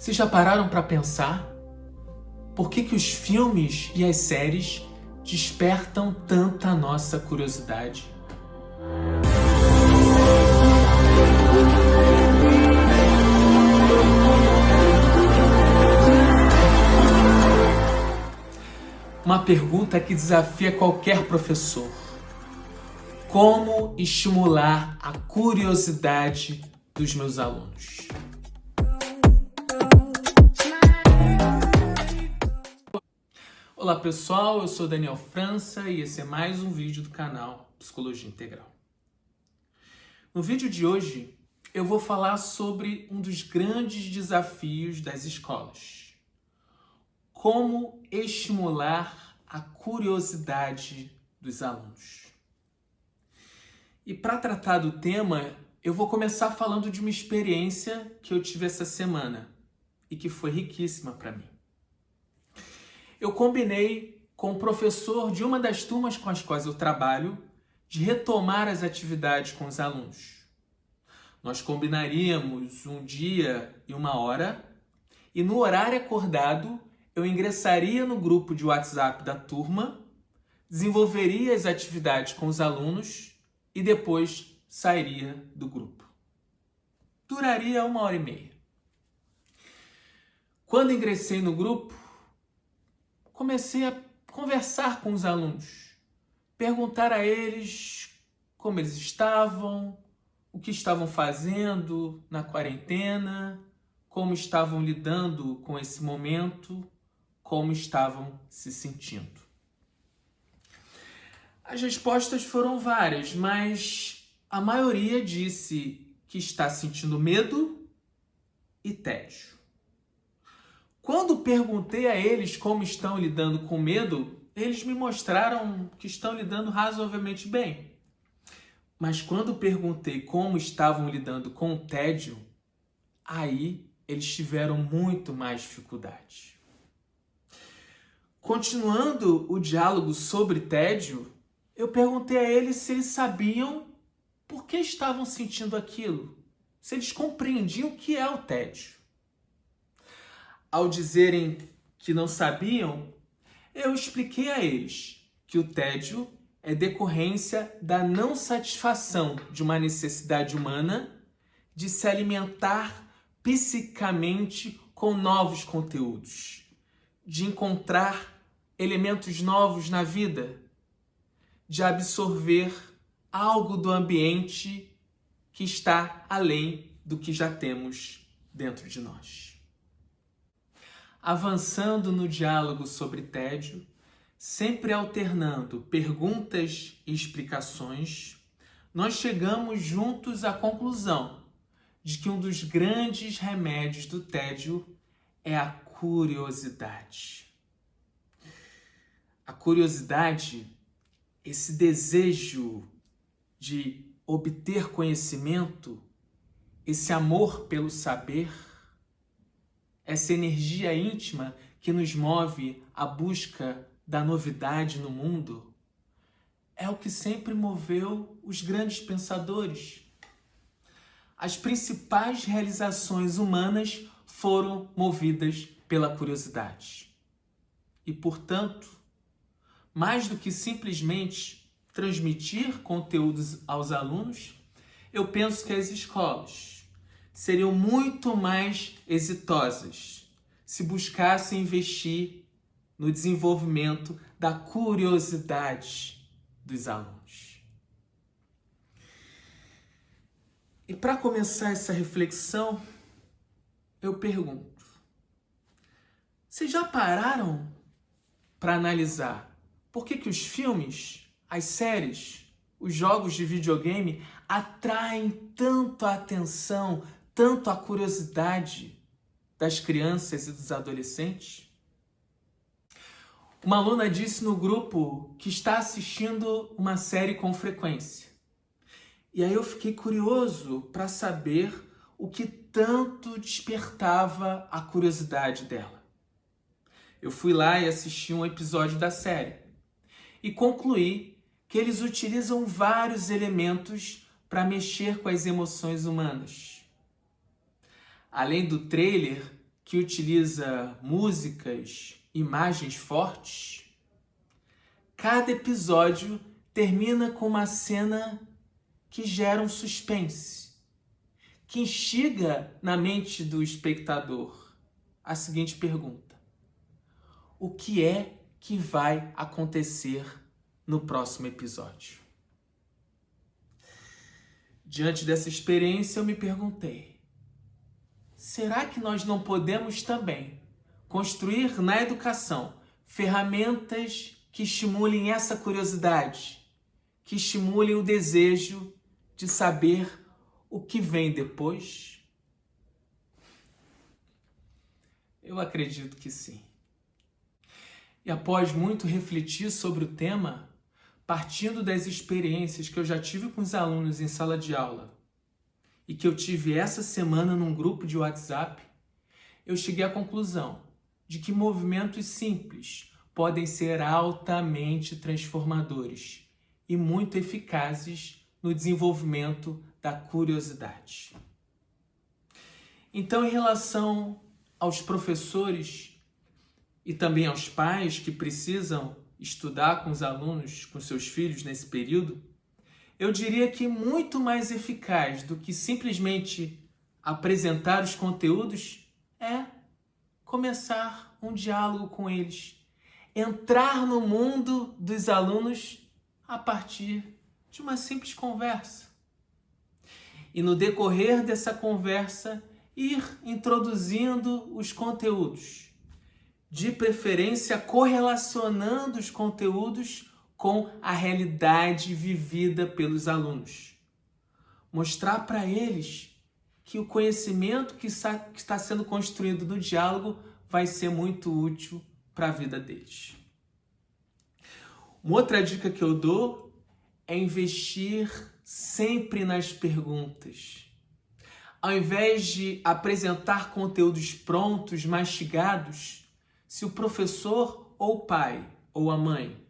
Vocês já pararam para pensar por que os filmes e as séries despertam tanta a nossa curiosidade? Uma pergunta que desafia qualquer professor. Como estimular a curiosidade dos meus alunos? Olá pessoal, eu sou Daniel França e esse é mais um vídeo do canal Psicologia Integral. No vídeo de hoje eu vou falar sobre um dos grandes desafios das escolas. Como estimular a curiosidade dos alunos. E para tratar do tema, eu vou começar falando de uma experiência que eu tive essa semana e que foi riquíssima para mim. Eu combinei com o professor de uma das turmas com as quais eu trabalho de retomar as atividades com os alunos. Nós combinaríamos um dia e uma hora e no horário acordado eu ingressaria no grupo de WhatsApp da turma, desenvolveria as atividades com os alunos e depois sairia do grupo. Duraria 1h30. Quando ingressei no grupo, comecei a conversar com os alunos, perguntar a eles como eles estavam, o que estavam fazendo na quarentena, como estavam lidando com esse momento, como estavam se sentindo. As respostas foram várias, mas a maioria disse que está sentindo medo e tédio. Quando perguntei a eles como estão lidando com medo, eles me mostraram que estão lidando razoavelmente bem. Mas quando perguntei como estavam lidando com o tédio, aí eles tiveram muito mais dificuldade. Continuando o diálogo sobre tédio, eu perguntei a eles se eles sabiam por que estavam sentindo aquilo, se eles compreendiam o que é o tédio. Ao dizerem que não sabiam, eu expliquei a eles que o tédio é decorrência da não satisfação de uma necessidade humana de se alimentar psiquicamente com novos conteúdos, de encontrar elementos novos na vida, de absorver algo do ambiente que está além do que já temos dentro de nós. Avançando no diálogo sobre tédio, sempre alternando perguntas e explicações, nós chegamos juntos à conclusão de que um dos grandes remédios do tédio é a curiosidade. A curiosidade, esse desejo de obter conhecimento, esse amor pelo saber, essa energia íntima que nos move à busca da novidade no mundo, é o que sempre moveu os grandes pensadores. As principais realizações humanas foram movidas pela curiosidade. E, portanto, mais do que simplesmente transmitir conteúdos aos alunos, eu penso que as escolas seriam muito mais exitosas se buscassem investir no desenvolvimento da curiosidade dos alunos. E para começar essa reflexão, eu pergunto: vocês já pararam para analisar por que os filmes, as séries, os jogos de videogame atraem tanto a atenção, tanto a curiosidade das crianças e dos adolescentes? Uma aluna disse no grupo que está assistindo uma série com frequência. E aí eu fiquei curioso para saber o que tanto despertava a curiosidade dela. Eu fui lá e assisti um episódio da série e concluí que eles utilizam vários elementos para mexer com as emoções humanas. Além do trailer que utiliza músicas, imagens fortes, cada episódio termina com uma cena que gera um suspense, que instiga na mente do espectador a seguinte pergunta: o que é que vai acontecer no próximo episódio? Diante dessa experiência, eu me perguntei: será que nós não podemos também construir na educação ferramentas que estimulem essa curiosidade, que estimulem o desejo de saber o que vem depois? Eu acredito que sim. E após muito refletir sobre o tema, partindo das experiências que eu já tive com os alunos em sala de aula e que eu tive essa semana num grupo de WhatsApp, eu cheguei à conclusão de que movimentos simples podem ser altamente transformadores e muito eficazes no desenvolvimento da curiosidade. Então, em relação aos professores e também aos pais que precisam estudar com os alunos, com seus filhos nesse período, eu diria que muito mais eficaz do que simplesmente apresentar os conteúdos é começar um diálogo com eles, entrar no mundo dos alunos a partir de uma simples conversa. E no decorrer dessa conversa, ir introduzindo os conteúdos, de preferência correlacionando os conteúdos com a realidade vivida pelos alunos. Mostrar para eles que o conhecimento que está sendo construído no diálogo vai ser muito útil para a vida deles. Uma outra dica que eu dou é investir sempre nas perguntas. Ao invés de apresentar conteúdos prontos, mastigados, se o professor ou o pai ou a mãe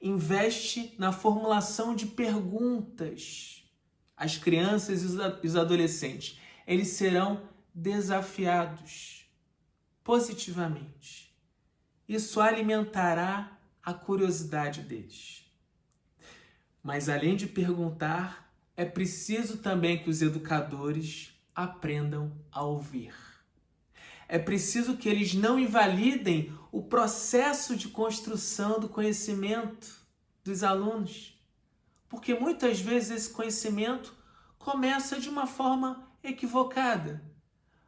investe na formulação de perguntas, as crianças e os adolescentes, eles serão desafiados positivamente. Isso alimentará a curiosidade deles. Mas além de perguntar, é preciso também que os educadores aprendam a ouvir. É preciso que eles não invalidem o processo de construção do conhecimento dos alunos, porque muitas vezes esse conhecimento começa de uma forma equivocada,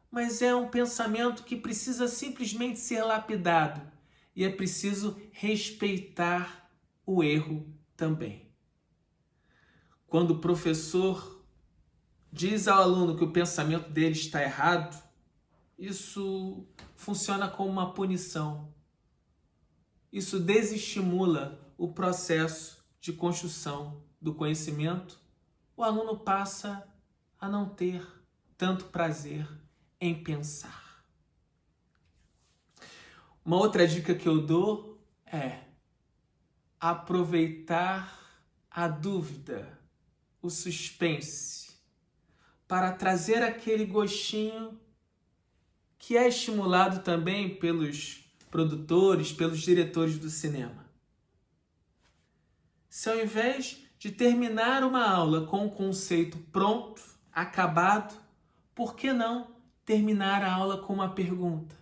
mas é um pensamento que precisa simplesmente ser lapidado e é preciso respeitar o erro também. Quando o professor diz ao aluno que o pensamento dele está errado, isso funciona como uma punição. Isso desestimula o processo de construção do conhecimento. O aluno passa a não ter tanto prazer em pensar. Uma outra dica que eu dou é aproveitar a dúvida, o suspense, para trazer aquele gostinho que é estimulado também pelos produtores, pelos diretores do cinema. Se ao invés de terminar uma aula com um conceito pronto, acabado, por que não terminar a aula com uma pergunta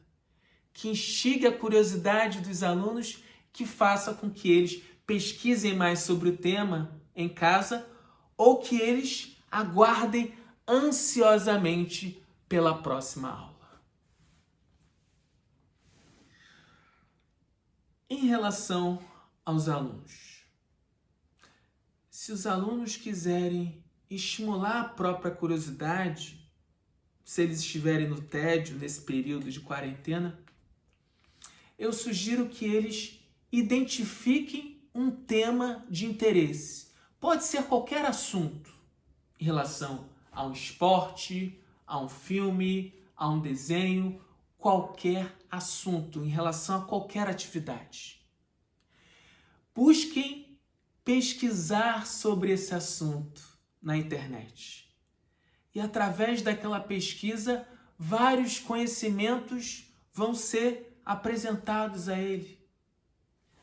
que instigue a curiosidade dos alunos, que faça com que eles pesquisem mais sobre o tema em casa ou que eles aguardem ansiosamente pela próxima aula. Em relação aos alunos, se os alunos quiserem estimular a própria curiosidade, se eles estiverem no tédio nesse período de quarentena, eu sugiro que eles identifiquem um tema de interesse. Pode ser qualquer assunto em relação a um esporte, a um filme, a um desenho, qualquer assunto em relação a qualquer atividade. Busquem pesquisar sobre esse assunto na internet. E através daquela pesquisa, vários conhecimentos vão ser apresentados a ele.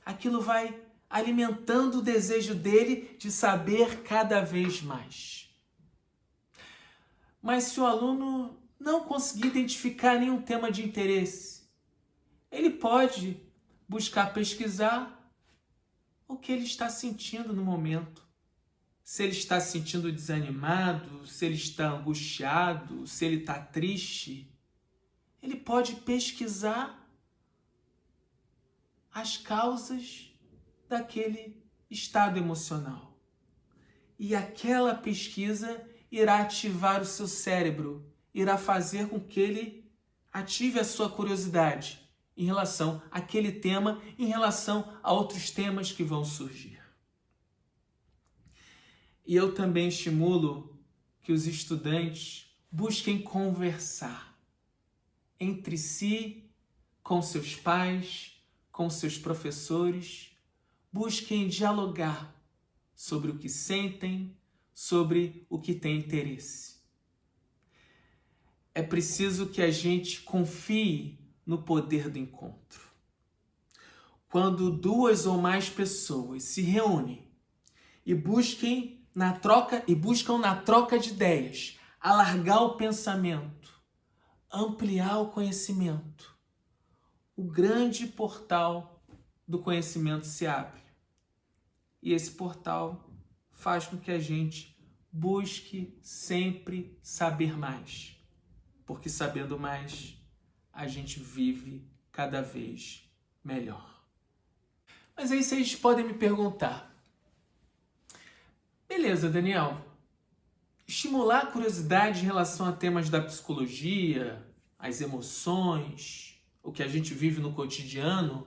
Aquilo vai alimentando o desejo dele de saber cada vez mais. Mas se o aluno não conseguir identificar nenhum tema de interesse, ele pode buscar pesquisar o que ele está sentindo no momento. Se ele está se sentindo desanimado, se ele está angustiado, se ele está triste, ele pode pesquisar as causas daquele estado emocional. E aquela pesquisa irá ativar o seu cérebro, irá fazer com que ele ative a sua curiosidade em relação àquele tema, em relação a outros temas que vão surgir. E eu também estimulo que os estudantes busquem conversar entre si, com seus pais, com seus professores, busquem dialogar sobre o que sentem, sobre o que têm interesse. É preciso que a gente confie no poder do encontro. Quando duas ou mais pessoas se reúnem e buscam na troca de ideias, alargar o pensamento, ampliar o conhecimento, o grande portal do conhecimento se abre. E esse portal faz com que a gente busque sempre saber mais, porque sabendo mais, a gente vive cada vez melhor. Mas aí vocês podem me perguntar, beleza, Daniel, estimular a curiosidade em relação a temas da psicologia, as emoções, o que a gente vive no cotidiano,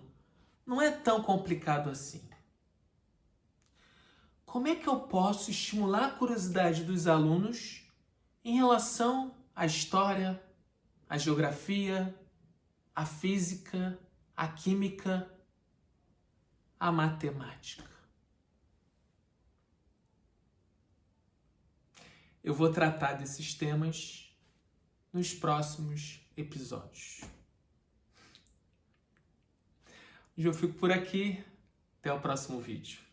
não é tão complicado assim. Como é que eu posso estimular a curiosidade dos alunos em relação à história, à geografia, à física, à química, à matemática? Eu vou tratar desses temas nos próximos episódios. Hoje eu fico por aqui. Até o próximo vídeo.